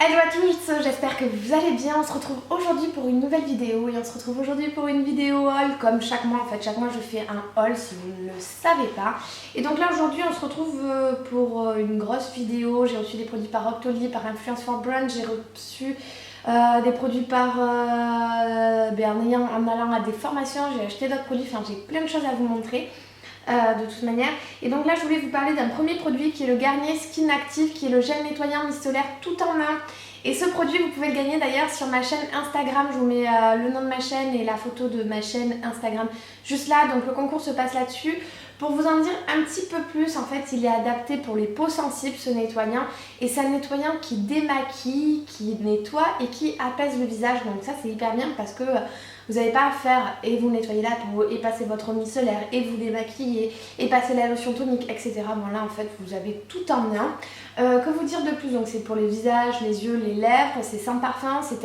Hello à tous, j'espère que vous allez bien. On se retrouve aujourd'hui pour une nouvelle vidéo et on se retrouve aujourd'hui pour une vidéo haul comme chaque mois. En fait, chaque mois je fais un haul si vous ne le savez pas. Et donc là aujourd'hui on se retrouve pour une grosse vidéo. J'ai reçu des produits par Octoly, par Influence for Brand. J'ai reçu des produits par en allant à des formations. J'ai acheté d'autres produits, enfin j'ai plein de choses à vous montrer. De toute manière, et donc là je voulais vous parler d'un premier produit qui est le Garnier Skin Active, qui est le gel nettoyant micellaire tout en un. Et ce produit vous pouvez le gagner d'ailleurs sur ma chaîne Instagram. Je vous mets le nom de ma chaîne et la photo de ma chaîne Instagram juste là, donc le concours se passe là-dessus. Pour vous en dire un petit peu plus, en fait il est adapté pour les peaux sensibles ce nettoyant, et c'est un nettoyant qui démaquille, qui nettoie et qui apaise le visage. Donc ça c'est hyper bien parce que vous n'avez pas à faire et vous nettoyer là pour passer votre eau micellaire et vous démaquiller et passer la lotion tonique, etc. Bon là en fait vous avez tout en un. Que vous dire de plus? Donc c'est pour les visages, les yeux, les lèvres, c'est sans parfum, c'est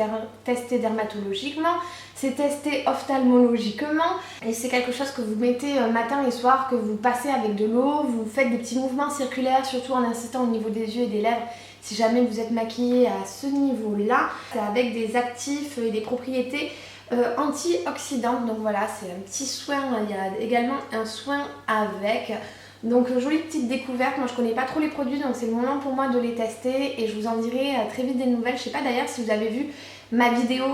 testé dermatologiquement, c'est testé ophtalmologiquement et c'est quelque chose que vous mettez matin et soir, que vous passez avec de l'eau, vous faites des petits mouvements circulaires, surtout en insistant au niveau des yeux et des lèvres si jamais vous êtes maquillé à ce niveau-là. C'est avec des actifs et des propriétés antioxydantes, donc voilà, c'est un petit soin. Il y a également un soin avec. Donc jolie petite découverte. Moi je connais pas trop les produits, donc c'est le moment pour moi de les tester et je vous en dirai très vite des nouvelles. Je sais pas d'ailleurs si vous avez vu ma vidéo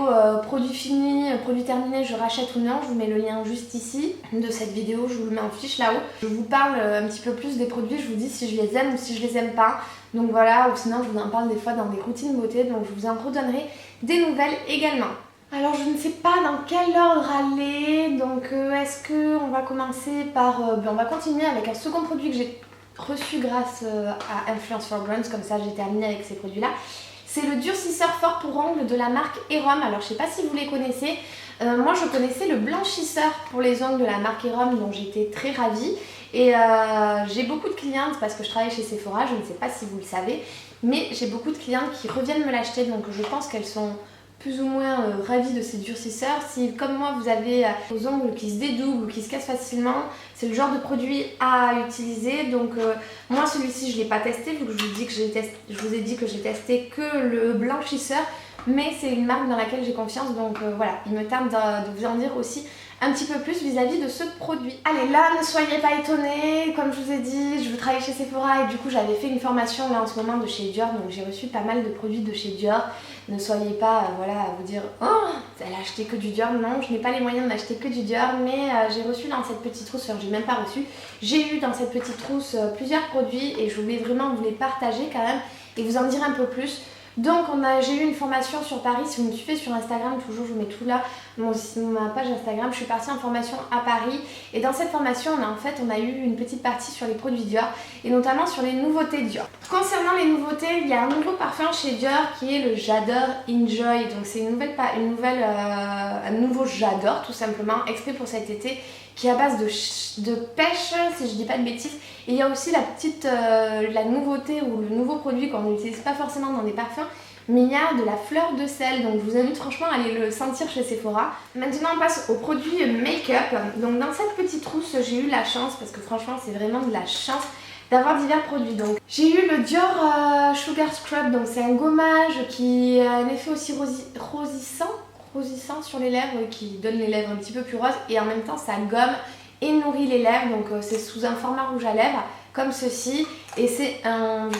produit fini, produit terminé, je rachète ou non. Je vous mets le lien juste ici de cette vidéo, je vous le mets en fiche là-haut. Je vous parle un petit peu plus des produits, je vous dis si je les aime ou si je les aime pas. Donc voilà, ou sinon je vous en parle des fois dans des routines beauté, donc je vous en redonnerai des nouvelles également. Alors je ne sais pas dans quel ordre aller, donc est-ce qu'on va commencer par... on va continuer avec un second produit que j'ai reçu grâce à Influence for Brands, comme ça j'ai terminé avec ces produits-là. C'est le durcisseur fort pour ongles de la marque Erom. Alors je ne sais pas si vous les connaissez, moi je connaissais le blanchisseur pour les ongles de la marque Erom, dont j'étais très ravie. Et j'ai beaucoup de clientes, parce que je travaille chez Sephora, je ne sais pas si vous le savez, mais j'ai beaucoup de clientes qui reviennent me l'acheter, donc je pense qu'elles sont plus ou moins ravis de ces durcisseurs. Si comme moi vous avez vos ongles qui se dédoublent ou qui se cassent facilement, c'est le genre de produit à utiliser. Donc moi celui-ci je ne l'ai pas testé, vu que je vous ai dit que j'ai testé que le blanchisseur, mais c'est une marque dans laquelle j'ai confiance, donc voilà, il me tarde de vous en dire aussi un petit peu plus vis-à-vis de ce produit. Allez, là ne soyez pas étonnés, comme je vous ai dit, je veux travailler chez Sephora et du coup j'avais fait une formation là en ce moment de chez Dior, donc j'ai reçu pas mal de produits de chez Dior. Ne soyez pas voilà, à vous dire « Oh, elle a acheté que du Dior ». Non, je n'ai pas les moyens d'acheter que du Dior, mais j'ai reçu dans cette petite trousse, enfin j'ai même pas reçu, j'ai eu dans cette petite trousse plusieurs produits et je voulais vraiment vous les partager quand même et vous en dire un peu plus. Donc j'ai eu une formation sur Paris, si vous me suivez sur Instagram, toujours je vous mets tout là, ma page Instagram, je suis partie en formation à Paris et dans cette formation on a eu une petite partie sur les produits Dior et notamment sur les nouveautés Dior. Concernant les nouveautés, il y a un nouveau parfum chez Dior qui est le J'adore Enjoy, donc c'est un nouveau J'adore tout simplement, exprès pour cet été, qui est à base de pêche, si je dis pas de bêtises. Et il y a aussi la nouveauté ou le nouveau produit qu'on n'utilise pas forcément dans des parfums, mais il y a de la fleur de sel, donc je vous invite franchement à aller le sentir chez Sephora. Maintenant on passe au produit make-up. Donc dans cette petite trousse j'ai eu la chance, parce que franchement c'est vraiment de la chance, d'avoir divers produits. Donc j'ai eu le Dior Sugar Scrub, donc c'est un gommage qui a un effet aussi rosissant sur les lèvres, qui donne les lèvres un petit peu plus roses et en même temps ça gomme et nourrit les lèvres. Donc c'est sous un format rouge à lèvres comme ceci et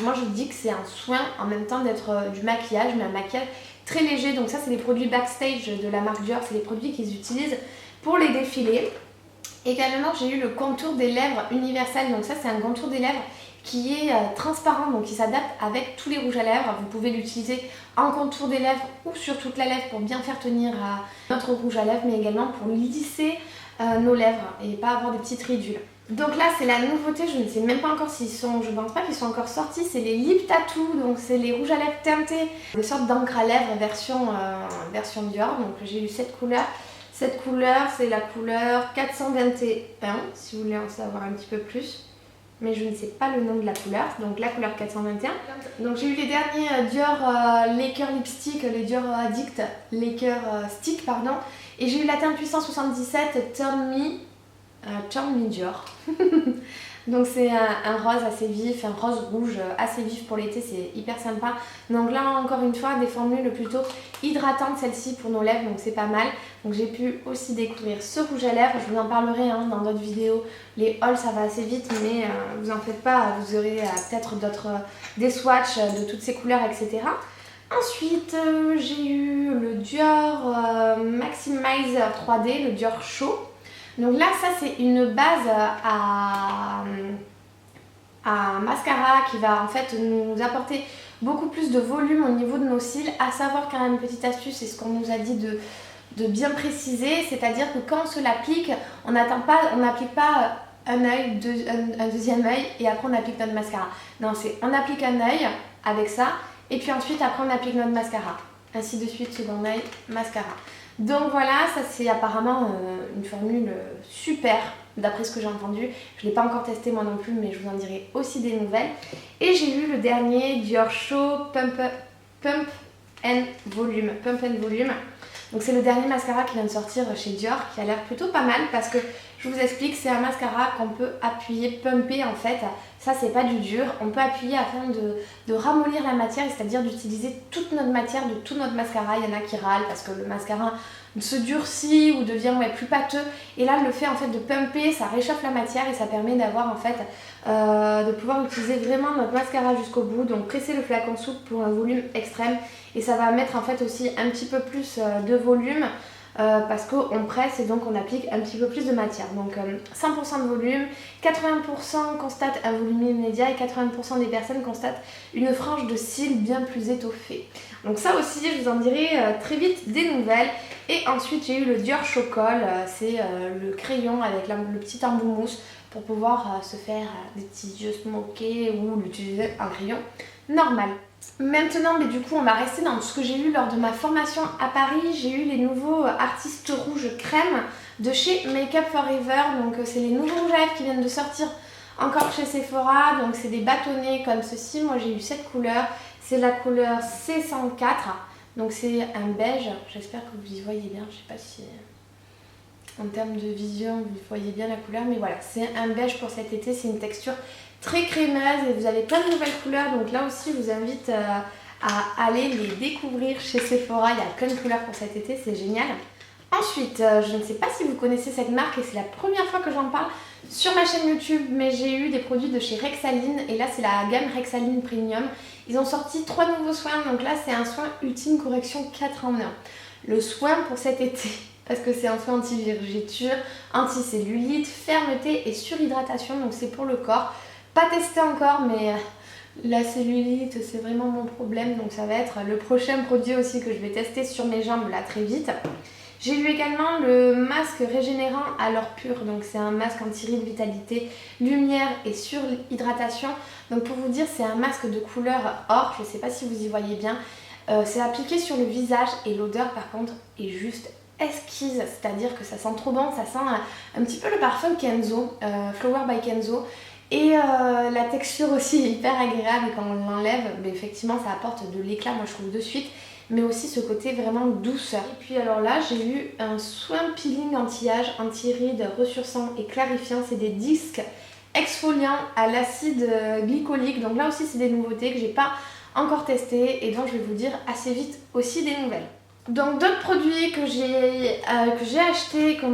moi je vous dis que c'est un soin en même temps d'être du maquillage, mais un maquillage très léger. Donc ça c'est les produits Backstage de la marque Dior, c'est les produits qu'ils utilisent pour les défilés. Également j'ai eu le contour des lèvres universel, donc ça c'est un contour des lèvres qui est transparent, donc qui s'adapte avec tous les rouges à lèvres. Vous pouvez l'utiliser en contour des lèvres ou sur toute la lèvre pour bien faire tenir à notre rouge à lèvres, mais également pour lisser nos lèvres et pas avoir des petites ridules. Donc là c'est la nouveauté, je ne sais même pas encore s'ils sont, je ne pense pas qu'ils sont encore sortis, c'est les Lip Tattoo, donc c'est les rouges à lèvres teintés, des sortes d'encre à lèvres version Dior. Donc j'ai eu cette couleur. Cette couleur c'est la couleur 421, si vous voulez en savoir un petit peu plus. Mais je ne sais pas le nom de la couleur, donc la couleur 421. Donc j'ai eu les derniers Dior Laker Lipstick, les Dior Addict Laker Stick, pardon. Et j'ai eu la teinte puissance 77 Turn Me Dior. Donc c'est un rose assez vif, un rose rouge assez vif pour l'été, c'est hyper sympa. Donc là encore une fois des formules plutôt hydratantes celle-ci pour nos lèvres, donc c'est pas mal. Donc j'ai pu aussi découvrir ce rouge à lèvres, je vous en parlerai dans d'autres vidéos. Les hauls ça va assez vite mais vous en faites pas, vous aurez peut-être des swatchs de toutes ces couleurs etc. Ensuite j'ai eu le Dior Maximizer 3D, le Dior Show. Donc là ça c'est une base à mascara qui va en fait nous apporter beaucoup plus de volume au niveau de nos cils. À savoir quand même, petite astuce, c'est ce qu'on nous a dit de bien préciser, c'est-à-dire que quand on se l'applique, on n'applique pas un œil, un deuxième œil et après on applique notre mascara. Non, c'est on applique un œil avec ça et puis ensuite après on applique notre mascara. Ainsi de suite, second œil, mascara. Donc voilà, ça c'est apparemment une formule super d'après ce que j'ai entendu. Je ne l'ai pas encore testé moi non plus mais je vous en dirai aussi des nouvelles. Et j'ai eu le dernier Dior Show Pump and Volume. Donc c'est le dernier mascara qui vient de sortir chez Dior qui a l'air plutôt pas mal parce que je vous explique, c'est un mascara qu'on peut appuyer, pumper en fait. Ça c'est pas du dur, on peut appuyer afin de ramollir la matière, c'est-à-dire d'utiliser toute notre matière de tout notre mascara. Il y en a qui râlent parce que le mascara se durcit ou devient plus pâteux. Et là le fait en fait de pumper, ça réchauffe la matière et ça permet d'avoir en fait de pouvoir utiliser vraiment notre mascara jusqu'au bout. Donc presser le flacon souple pour un volume extrême et ça va mettre en fait aussi un petit peu plus de volume. Parce qu'on presse et donc on applique un petit peu plus de matière. Donc 100% de volume, 80% constatent un volume immédiat et 80% des personnes constatent une frange de cils bien plus étoffée. Donc ça aussi je vous en dirai très vite des nouvelles. Et ensuite j'ai eu le Dior Chocolat, c'est le crayon avec le petit embout mousse pour pouvoir se faire des petits yeux smokés ou l'utiliser en crayon normal. Maintenant, mais du coup, on va rester dans ce que j'ai eu lors de ma formation à Paris. J'ai eu les nouveaux artistes rouges crème de chez Make Up For Ever. Donc, c'est les nouveaux rouges à lèvres qui viennent de sortir encore chez Sephora. Donc, c'est des bâtonnets comme ceci. Moi, j'ai eu cette couleur. C'est la couleur C104. Donc, c'est un beige. J'espère que vous y voyez bien. Je sais pas si en termes de vision, vous voyez bien la couleur. Mais voilà, c'est un beige pour cet été. C'est une texture très crémeuse et vous avez plein de nouvelles couleurs, donc là aussi je vous invite à aller les découvrir chez Sephora. Il y a plein de couleurs pour cet été, c'est génial. Ensuite, je ne sais pas si vous connaissez cette marque et c'est la première fois que j'en parle sur ma chaîne YouTube, mais j'ai eu des produits de chez Rexaline et là c'est la gamme Rexaline Premium. Ils ont sorti 3 nouveaux soins, donc là c'est un soin ultime correction 4 en 1. Le soin pour cet été, parce que c'est un soin anti-virgéture, anti-cellulite, fermeté et surhydratation, donc c'est pour le corps. Pas testé encore mais la cellulite c'est vraiment mon problème, donc ça va être le prochain produit aussi que je vais tester sur mes jambes là très vite. J'ai eu également le masque régénérant à l'or pur, donc c'est un masque anti-rides, vitalité, lumière et surhydratation. Donc pour vous dire, c'est un masque de couleur or, je ne sais pas si vous y voyez bien. C'est appliqué sur le visage et l'odeur par contre est juste esquisse, c'est-à-dire que ça sent trop bon, ça sent un petit peu le parfum Kenzo, Flower by Kenzo. Et la texture aussi est hyper agréable et quand on l'enlève, effectivement ça apporte de l'éclat, moi je trouve de suite, mais aussi ce côté vraiment douceur. Et puis alors là j'ai eu un soin peeling anti-âge, anti-rides, ressourçant et clarifiant, c'est des disques exfoliants à l'acide glycolique, donc là aussi c'est des nouveautés que j'ai pas encore testées et dont je vais vous dire assez vite aussi des nouvelles. Donc d'autres produits que j'ai achetés, que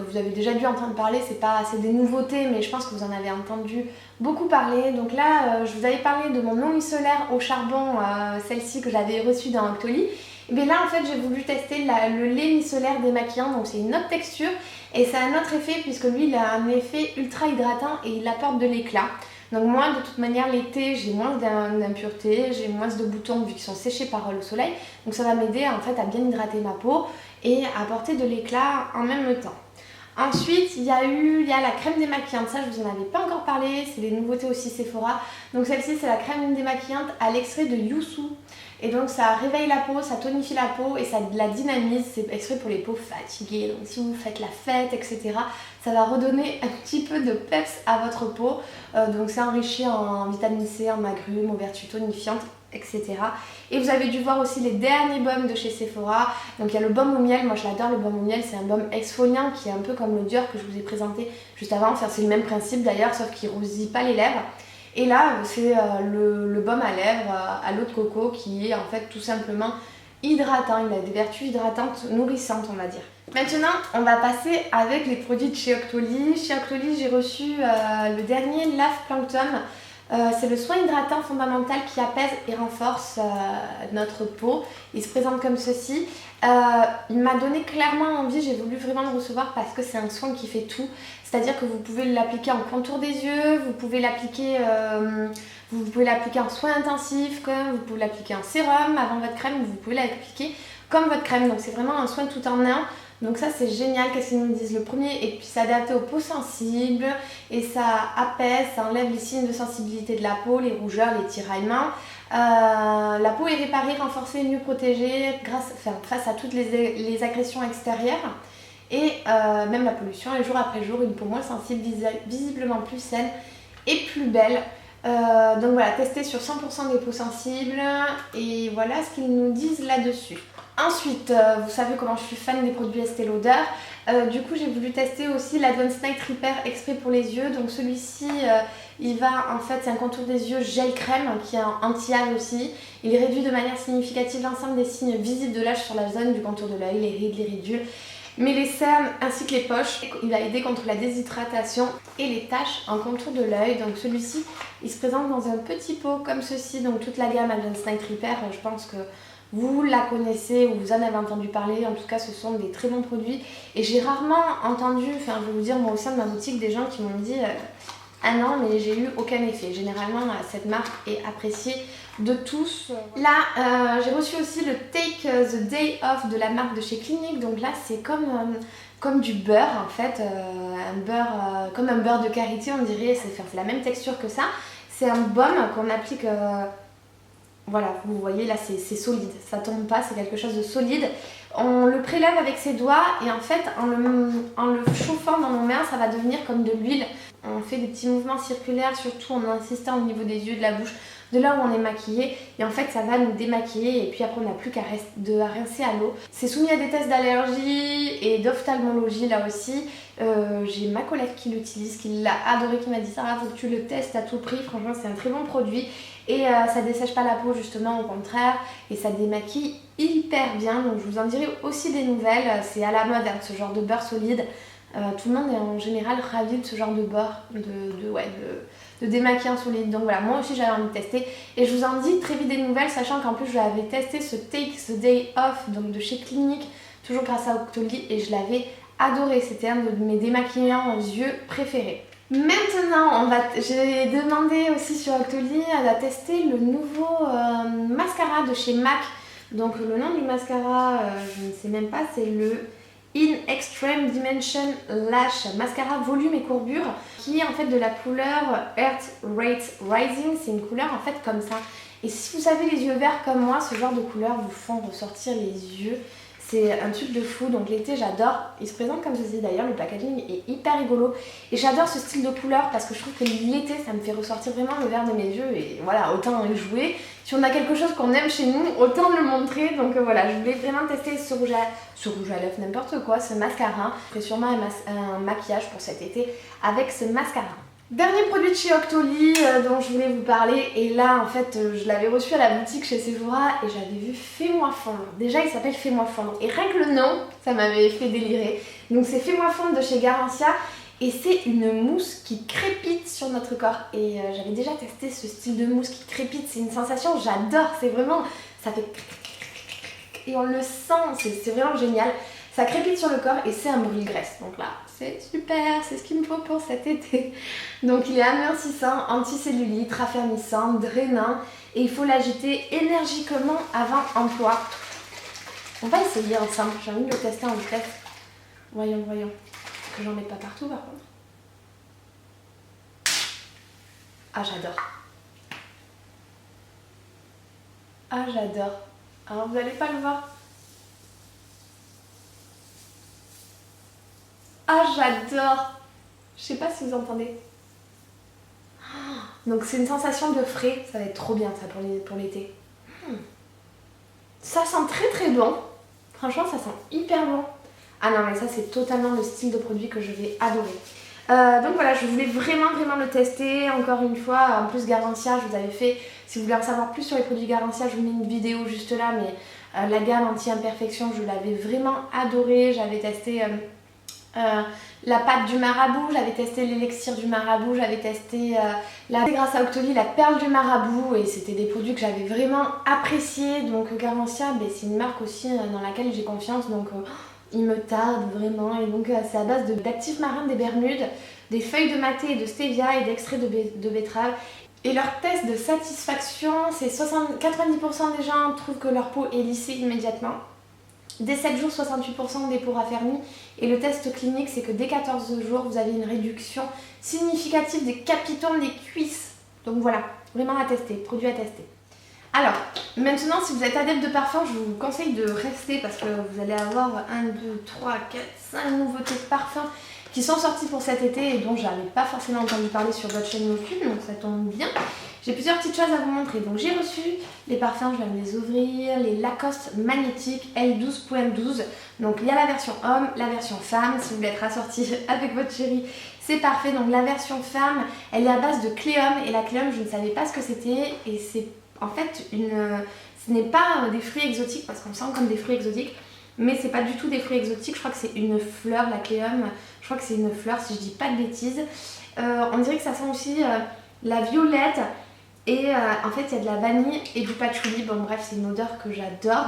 vous avez déjà dû entendre parler, c'est des nouveautés mais je pense que vous en avez entendu beaucoup parler. Donc là je vous avais parlé de mon eau micellaire au charbon, celle-ci que j'avais reçue dans Octoly. Et bien là en fait j'ai voulu tester le lait micellaire démaquillant, donc c'est une autre texture et c'est un autre effet puisque lui il a un effet ultra hydratant et il apporte de l'éclat. Donc moi de toute manière l'été j'ai moins d'impuretés, j'ai moins de boutons vu qu'ils sont séchés par le soleil. Donc ça va m'aider en fait à bien hydrater ma peau et à apporter de l'éclat en même temps. Ensuite il y a la crème démaquillante, ça je vous en avais pas encore parlé, c'est des nouveautés aussi Sephora. Donc celle-ci c'est la crème démaquillante à l'extrait de Yuzu. Et donc ça réveille la peau, ça tonifie la peau et ça la dynamise, c'est extrait pour les peaux fatiguées. Donc si vous faites la fête, etc., ça va redonner un petit peu de peps à votre peau. Donc c'est enrichi en vitamine C, en agrumes, aux vertus tonifiantes etc. Et vous avez dû voir aussi les derniers baumes de chez Sephora. Donc il y a le baume au miel, moi je l'adore, le baume au miel, c'est un baume exfoliant qui est un peu comme le Dior que je vous ai présenté juste avant. Enfin, c'est le même principe d'ailleurs, sauf qu'il ne rougit pas les lèvres. Et là, c'est le baume à lèvres à l'eau de coco qui est en fait tout simplement hydratant. Il a des vertus hydratantes, nourrissantes, on va dire. Maintenant, on va passer avec les produits de chez Octoly. Chez Octoly, j'ai reçu le dernier Lave Plankton. C'est le soin hydratant fondamental qui apaise et renforce notre peau. Il se présente comme ceci. Il m'a donné clairement envie, j'ai voulu vraiment le recevoir parce que c'est un soin qui fait tout. C'est-à-dire que vous pouvez l'appliquer en contour des yeux, vous pouvez l'appliquer en soin intensif, comme vous pouvez l'appliquer en sérum avant votre crème, vous pouvez l'appliquer comme votre crème. Donc c'est vraiment un soin tout en un. Donc ça c'est génial, qu'est-ce qu'ils nous disent? Le premier, et puis s'adapter aux peaux sensibles et ça apaise, ça enlève les signes de sensibilité de la peau, les rougeurs, les tiraillements. La peau est réparée, renforcée, mieux protégée face à toutes les agressions extérieures et même la pollution. Et jour après jour, une peau moins sensible, visiblement plus saine et plus belle. Donc voilà, testé sur 100% des peaux sensibles et voilà ce qu'ils nous disent là-dessus. Ensuite, vous savez comment je suis fan des produits Estée Lauder. Du coup, j'ai voulu tester aussi l'Advanced Night Repair exprès pour les yeux. Donc celui-ci, c'est un contour des yeux gel crème qui est anti-âge aussi. Il réduit de manière significative l'ensemble des signes visibles de l'âge sur la zone du contour de l'œil, les rides, les ridules, mais les cernes ainsi que les poches. Il va aider contre la déshydratation et les taches en contour de l'œil. Donc celui-ci, il se présente dans un petit pot comme ceci. Donc toute la gamme Advanced Night Repair, je pense que vous la connaissez ou vous en avez entendu parler. En tout cas, ce sont des très bons produits. Et j'ai rarement entendu, je vais vous dire, moi au sein de ma boutique, des gens qui m'ont dit ah non, mais j'ai eu aucun effet. Généralement, cette marque est appréciée de tous. Là, j'ai reçu aussi le Take the Day Off de la marque de chez Clinique. Donc là, c'est comme du beurre en fait, comme un beurre de karité, on dirait. C'est la même texture que ça. C'est un baume qu'on applique. Voilà, vous voyez là, c'est solide. Ça tombe pas, c'est quelque chose de solide. On le prélève avec ses doigts et en fait, en le chauffant dans nos mains, ça va devenir comme de l'huile. On fait des petits mouvements circulaires, surtout en insistant au niveau des yeux, de la bouche, de là où on est maquillé. Et en fait, ça va nous démaquiller et puis après, on n'a plus qu'à rincer à l'eau. C'est soumis à des tests d'allergie et d'ophtalmologie là aussi. J'ai ma collègue qui l'utilise, qui l'a adoré, qui m'a dit Sarah, faut que tu le testes à tout prix. Franchement, c'est un très bon produit. Et ça dessèche pas la peau justement, au contraire, et ça démaquille hyper bien. Donc je vous en dirai aussi des nouvelles. C'est à la mode ce genre de beurre solide. Tout le monde est en général ravi de ce genre de beurre, de démaquillant solide. Donc voilà, moi aussi j'avais envie de tester. Et je vous en dis très vite des nouvelles, sachant qu'en plus j'avais testé ce Take the Day Off donc de chez Clinique, toujours grâce à Octoly, et je l'avais adoré. C'était un de mes démaquillants aux yeux préférés. Maintenant, j'ai demandé aussi sur Octoly à tester le nouveau mascara de chez MAC. Donc le nom du mascara, je ne sais même pas, c'est le In Extreme Dimension Lash Mascara Volume et Courbure, qui est en fait de la couleur Heart Rate Rising. C'est une couleur en fait comme ça. Et si vous avez les yeux verts comme moi, ce genre de couleurs vous font ressortir les yeux. C'est un truc de fou, donc l'été j'adore. Il se présente comme ceci d'ailleurs, le packaging est hyper rigolo. Et j'adore ce style de couleur parce que je trouve que l'été ça me fait ressortir vraiment le vert de mes yeux. Et voilà, autant y jouer. Si on a quelque chose qu'on aime chez nous, autant le montrer. Donc voilà, je voulais vraiment tester ce rouge à lèvres, n'importe quoi, ce mascara. Je ferai sûrement un maquillage pour cet été avec ce mascara. Dernier produit de chez Octoly dont je voulais vous parler, et là en fait je l'avais reçu à la boutique chez Sephora et j'avais vu Fais-moi fondre. Déjà il s'appelle Fais-moi fondre et rien que le nom ça m'avait fait délirer. Donc c'est Fais-moi fondre de chez Garancia et c'est une mousse qui crépite sur notre corps. Et j'avais déjà testé ce style de mousse qui crépite, c'est une sensation, j'adore, c'est vraiment, ça fait et on le sent, c'est vraiment génial. Ça crépite sur le corps et c'est un brûle-graisse. Donc là, c'est super, c'est ce qu'il me faut pour cet été. Donc il est amincissant, anticellulite, raffermissant, drainant. Et il faut l'agiter énergiquement avant emploi. On va essayer ensemble. J'ai envie de le tester en vitesse. Voyons. Que j'en mette pas partout par contre. Ah, j'adore. Ah, j'adore. Alors vous n'allez pas le voir. Ah, j'adore! Je sais pas si vous entendez. Donc c'est une sensation de frais, ça va être trop bien ça pour l'été. Ça sent très bon. Franchement, ça sent hyper bon. Ah non, mais ça, c'est totalement le style de produit que je vais adorer. Donc voilà, je voulais vraiment le tester. Encore une fois, en plus Garancia, je vous avais fait, si vous voulez en savoir plus sur les produits Garancia, je vous mets une vidéo juste là, mais la gamme anti-imperfection, je l'avais vraiment adorée. J'avais testé la pâte du marabout, j'avais testé l'élixir du marabout, j'avais testé grâce à Octoly, la perle du marabout, et c'était des produits que j'avais vraiment appréciés. Donc Garancia, c'est une marque aussi dans laquelle j'ai confiance, donc il me tarde vraiment. Et donc c'est à base d'actifs marins des Bermudes, des feuilles de maté et de stevia et d'extrait de betterave. Et leur test de satisfaction, c'est 90% des gens trouvent que leur peau est lissée immédiatement. Dès 7 jours, 68% des peaux raffermies. Et le test clinique, c'est que dès 14 jours, vous avez une réduction significative des capitons des cuisses. Donc voilà, vraiment à tester, produit à tester. Alors, maintenant, si vous êtes adepte de parfum, je vous conseille de rester parce que vous allez avoir 1, 2, 3, 4, 5 nouveautés de parfums qui sont sorties pour cet été et dont je n'avais pas forcément entendu parler sur votre chaîne YouTube, donc ça tombe bien. J'ai plusieurs petites choses à vous montrer. Donc j'ai reçu les parfums, je vais me les ouvrir, les Lacoste Magnétique L12.12. Donc il y a la version homme, la version femme. Si vous voulez être assorti avec votre chéri, c'est parfait. Donc la version femme, elle est à base de cléum. Et la cléum, je ne savais pas ce que c'était. Et c'est en fait ce n'est pas des fruits exotiques parce qu'on sent comme des fruits exotiques. Mais c'est pas du tout des fruits exotiques. Je crois que c'est une fleur, la cléum. Je crois que c'est une fleur si je dis pas de bêtises. On dirait que ça sent aussi la violette. Et en fait il y a de la vanille et du patchouli, bon bref c'est une odeur que j'adore.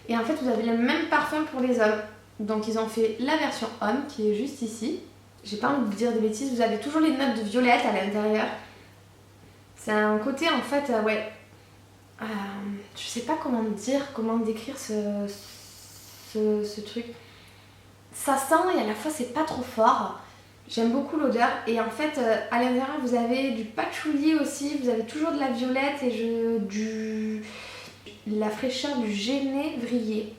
Et en fait vous avez le même parfum pour les hommes. Donc ils ont fait la version homme qui est juste ici. J'ai pas envie de dire des bêtises, vous avez toujours les notes de violette à l'intérieur. C'est un côté en fait, je sais pas comment décrire ce truc. Ça sent et à la fois c'est pas trop fort. J'aime beaucoup l'odeur et en fait à l'intérieur vous avez du patchouli aussi, vous avez toujours de la violette et la fraîcheur du genévrier.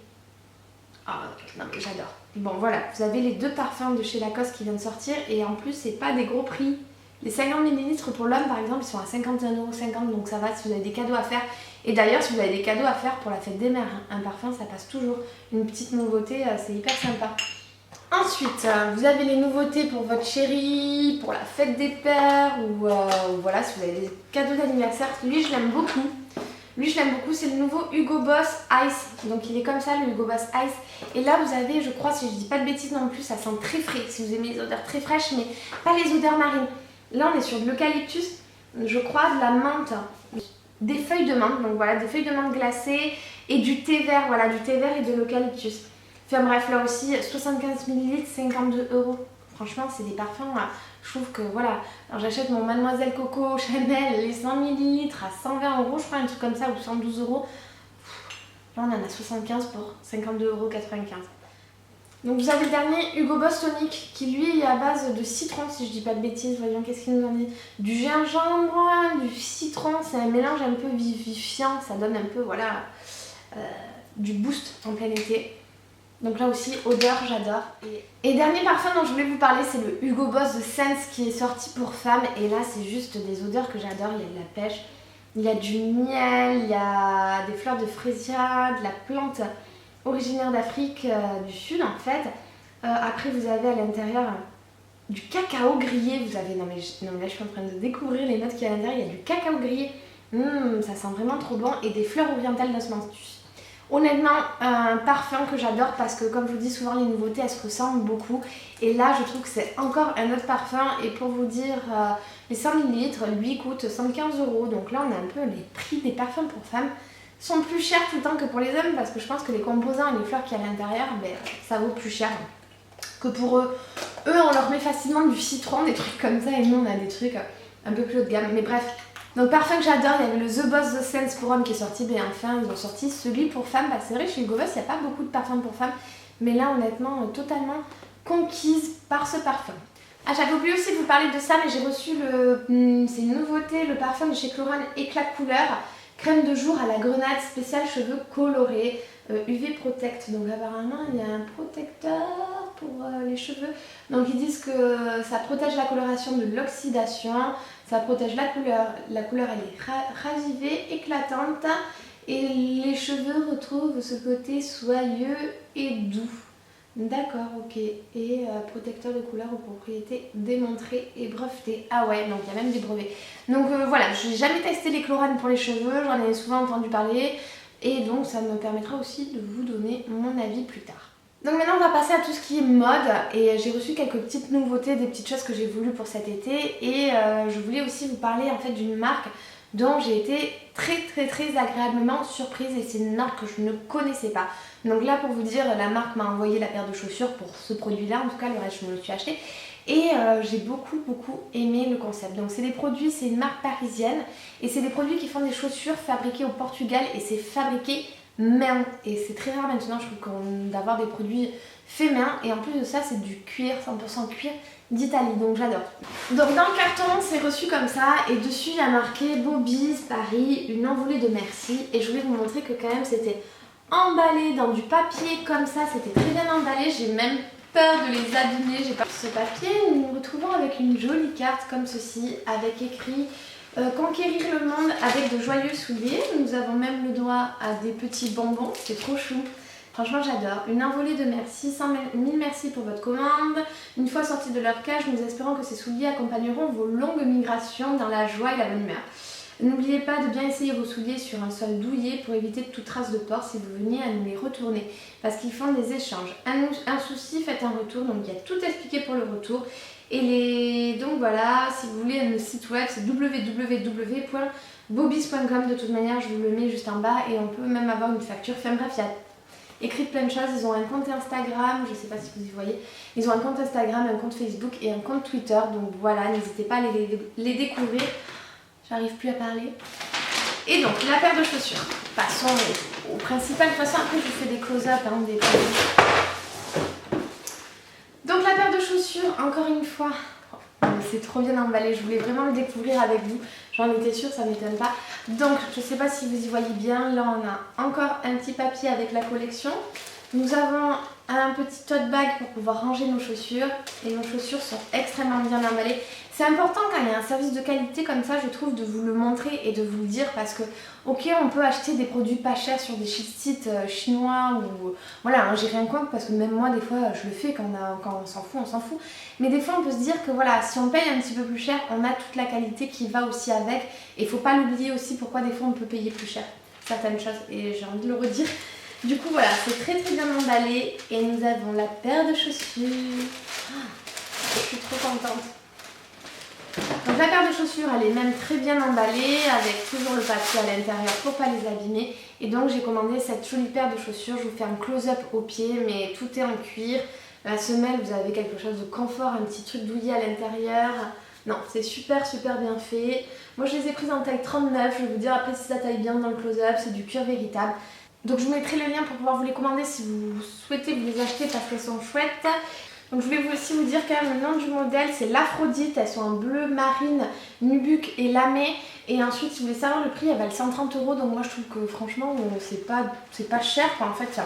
Ah non mais j'adore. Bon voilà, vous avez les deux parfums de chez Lacoste qui viennent de sortir et en plus c'est pas des gros prix. Les 50 ml pour l'homme par exemple ils sont à 51,50 € donc ça va si vous avez des cadeaux à faire. Et d'ailleurs si vous avez des cadeaux à faire pour la fête des mères, un parfum ça passe toujours. Une petite nouveauté, c'est hyper sympa. Ensuite, vous avez les nouveautés pour votre chéri, pour la fête des pères ou voilà, si vous avez des cadeaux d'anniversaire. Lui, je l'aime beaucoup. C'est le nouveau Hugo Boss Ice. Donc il est comme ça, le Hugo Boss Ice. Et là, vous avez, je crois, si je dis pas de bêtises non plus, ça sent très frais. Si vous aimez les odeurs très fraîches, mais pas les odeurs marines. Là, on est sur de l'eucalyptus, je crois, de la menthe, des feuilles de menthe. Donc voilà, des feuilles de menthe glacées et du thé vert. Voilà, du thé vert et de l'eucalyptus. Enfin bref, là aussi, 75 ml, 52 €. Franchement, c'est des parfums, je trouve que voilà. Alors j'achète mon Mademoiselle Coco Chanel, les 100 ml à 120 €, je crois, un truc comme ça, ou 112 €. Là, on en a 75 pour 52,95 €. Donc vous avez le dernier Hugo Boss Tonic, qui lui est à base de citron, si je dis pas de bêtises. Voyons, qu'est-ce qu'il nous en dit. Du gingembre, du citron, c'est un mélange un peu vivifiant, ça donne un peu, voilà, du boost en plein été. Donc là aussi, odeur, j'adore. Et dernier parfum dont je voulais vous parler, c'est le Hugo Boss de Sense qui est sorti pour femmes. Et là, c'est juste des odeurs que j'adore. Il y a de la pêche, il y a du miel, il y a des fleurs de frésia, de la plante originaire d'Afrique du Sud en fait. Après, vous avez à l'intérieur du cacao grillé. Vous avez, non mais là, je suis en train de découvrir les notes qu'il y a à l'intérieur. Il y a du cacao grillé. Ça sent vraiment trop bon. Et des fleurs orientales d'osmanthus. Honnêtement, un parfum que j'adore parce que comme je vous dis souvent les nouveautés elles se ressemblent beaucoup et là je trouve que c'est encore un autre parfum et pour vous dire les 100 ml lui coûte 115 € donc là on a un peu les prix des parfums pour femmes sont plus chers tout le temps que pour les hommes parce que je pense que les composants et les fleurs qu'il y a à l'intérieur ça vaut plus cher que pour eux. Eux on leur met facilement du citron, des trucs comme ça et nous on a des trucs un peu plus haut de gamme mais bref. Donc parfum que j'adore, il y avait le The Boss The Sense pour hommes qui est sorti, mais enfin ils ont sorti celui pour femmes. C'est vrai chez Hugo Boss il n'y a pas beaucoup de parfums pour femmes, mais là honnêtement totalement conquise par ce parfum. Ah j'avais oublié aussi de vous parler de ça, mais j'ai reçu c'est une nouveauté, le parfum de chez Chlorane Éclat Couleur, crème de jour à la grenade spéciale cheveux colorés, UV Protect. Donc apparemment il y a un protecteur pour les cheveux. Donc ils disent que ça protège la coloration de l'oxydation. Ça protège la couleur elle est ravivée, éclatante Et les cheveux retrouvent ce côté soyeux et doux. D'accord, ok. Et protecteur de couleur aux propriétés démontrées et brevetées. Ah ouais, donc il y a même des brevets. Donc voilà, je n'ai jamais testé les chloranes pour les cheveux, j'en ai souvent entendu parler. Et donc ça me permettra aussi de vous donner mon avis plus tard. Donc maintenant on va passer à tout ce qui est mode. Et j'ai reçu quelques petites nouveautés, des petites choses que j'ai voulu pour cet été. Et je voulais aussi vous parler en fait d'une marque dont j'ai été très agréablement surprise. Et c'est une marque que je ne connaissais pas. Donc là pour vous dire, la marque m'a envoyé la paire de chaussures pour ce produit là, en tout cas le reste je me le suis acheté. Et j'ai beaucoup aimé le concept. Donc c'est des produits, c'est une marque parisienne et c'est des produits qui font des chaussures fabriquées au Portugal et c'est fabriqué main. Et c'est très rare maintenant je trouve d'avoir des produits faits main et en plus de ça c'est du cuir, 100% cuir d'Italie, donc j'adore. Donc dans le carton c'est reçu comme ça et dessus il y a marqué Bobby's Paris, une envolée de merci et je voulais vous montrer que quand même c'était emballé dans du papier comme ça, c'était très bien emballé, j'ai même peur de les abîmer, j'ai peur de ce papier. Nous nous retrouvons avec une jolie carte comme ceci, avec écrit conquérir le monde avec de joyeux souliers. Nous avons même le droit à des petits bonbons, c'est trop chou. Franchement j'adore. Une envolée de merci, 100 000 merci pour votre commande. Une fois sortis de leur cage, nous espérons que ces souliers accompagneront vos longues migrations dans la joie et la bonne humeur. N'oubliez pas de bien essayer vos souliers sur un sol douillet pour éviter toute trace de porc si vous veniez à nous les retourner parce qu'ils font des échanges. Un souci, faites un retour, donc il y a tout expliqué pour le retour. Donc voilà, si vous voulez le site web c'est www.bobbys.com, de toute manière je vous le mets juste en bas et on peut même avoir une facture. Enfin bref, il y a écrit plein de choses, ils ont un compte Instagram, je sais pas si vous y voyez, ils ont un compte Instagram, un compte Facebook et un compte Twitter, donc voilà, n'hésitez pas à les découvrir. J'arrive plus à parler. Et donc la paire de chaussures. Passons au principal. De toute façon après je vous fais des close-up des produits. Donc la paire de chaussures, encore une fois, c'est trop bien emballé. Je voulais vraiment le découvrir avec vous. J'en étais sûre, ça ne m'étonne pas. Donc je ne sais pas si vous y voyez bien. Là on a encore un petit papier avec la collection. Nous avons un petit tote bag pour pouvoir ranger nos chaussures. Et nos chaussures sont extrêmement bien emballées. C'est important quand il y a un service de qualité comme ça, je trouve, de vous le montrer et de vous le dire parce que, ok, on peut acheter des produits pas chers sur des sites chinois ou... Voilà, hein, j'ai rien contre parce que même moi, des fois, je le fais quand on s'en fout, on s'en fout. Mais des fois, on peut se dire que voilà, si on paye un petit peu plus cher, on a toute la qualité qui va aussi avec. Et il faut pas l'oublier aussi pourquoi des fois, on peut payer plus cher certaines choses. Et j'ai envie de le redire. Du coup, voilà, c'est très bien emballé. Et nous avons la paire de chaussures. Oh, je suis trop contente. Donc la paire de chaussures elle est même très bien emballée avec toujours le papier à l'intérieur pour pas les abîmer et donc j'ai commandé cette jolie paire de chaussures. Je vous fais un close-up au pied mais tout est en cuir. La semelle vous avez quelque chose de confort, un petit truc douillet à l'intérieur. Non, c'est super bien fait. Moi je les ai prises en taille 39, je vais vous dire après si ça taille bien dans le close-up, c'est du cuir véritable. Donc je vous mettrai le lien pour pouvoir vous les commander si vous souhaitez vous les acheter parce qu'elles sont chouettes. Donc je voulais aussi vous dire quand même le nom du modèle, c'est l'Aphrodite, elles sont en bleu marine, nubuck et lamé. Et ensuite si vous voulez savoir le prix, elles valent 130 €, donc moi je trouve que franchement c'est pas cher quoi. En fait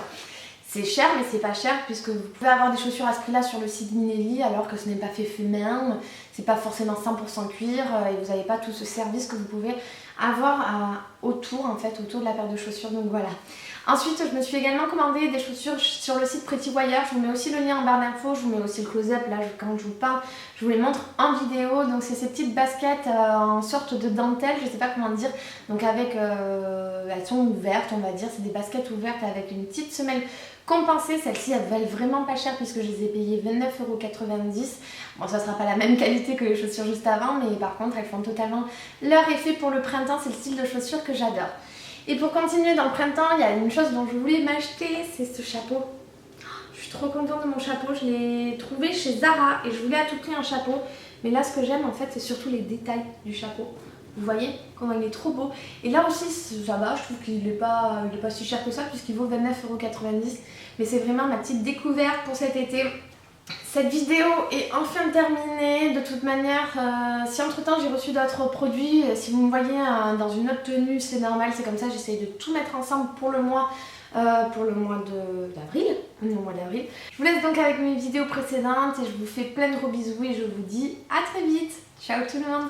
c'est cher mais c'est pas cher puisque vous pouvez avoir des chaussures à ce prix là sur le site Minelli alors que ce n'est pas fait main, c'est pas forcément 100% cuir et vous n'avez pas tout ce service que vous pouvez avoir autour de la paire de chaussures, donc voilà. Ensuite, je me suis également commandé des chaussures sur le site Pretty Wire. Je vous mets aussi le lien en barre d'infos, je vous mets aussi le close-up. Là, quand je vous parle, je vous les montre en vidéo. Donc, c'est ces petites baskets en sorte de dentelle, je ne sais pas comment dire. Donc, elles sont ouvertes, on va dire. C'est des baskets ouvertes avec une petite semelle compensée. Celles-ci, elles valent vraiment pas cher puisque je les ai payées 29,90 €. Bon, ça sera pas la même qualité que les chaussures juste avant, mais par contre, elles font totalement leur effet pour le printemps. C'est le style de chaussures que j'adore. Et pour continuer dans le printemps, il y a une chose dont je voulais m'acheter, c'est ce chapeau. Je suis trop contente de mon chapeau, je l'ai trouvé chez Zara et je voulais à tout prix un chapeau. Mais là, ce que j'aime en fait, c'est surtout les détails du chapeau. Vous voyez comment il est trop beau. Et là aussi, ça va, je trouve qu'il n'est pas si cher que ça puisqu'il vaut 29,90 €. Mais c'est vraiment ma petite découverte pour cet été. Cette vidéo est enfin terminée. De toute manière, si entre temps j'ai reçu d'autres produits, si vous me voyez dans une autre tenue, c'est normal, c'est comme ça, j'essaye de tout mettre ensemble pour le mois d'avril. Je vous laisse donc avec mes vidéos précédentes et je vous fais plein de gros bisous et je vous dis à très vite. Ciao tout le monde.